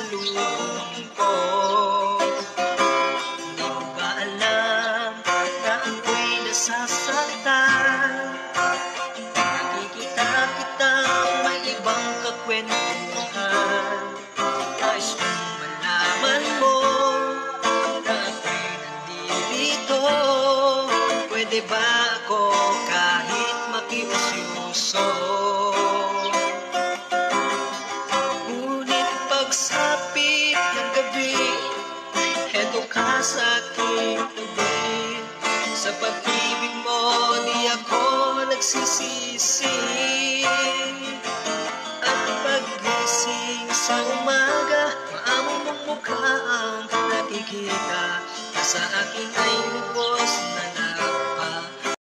pasalubong ko. Di mo ba alam na ako'y nasasaktan? Nakikita kitang may ibang kakwentuhan. Nais kong malaman mo na ako'y nandito. Pwede ba ako kahit makiusyuso? Ngunit pagsapit ng gabi, heto ka sa aking tabi. Sa pag-ibig mo di ako nagsisisi. At paggising sa umaga, maamo mong mukha ang nakikita. Sa akin ay lubos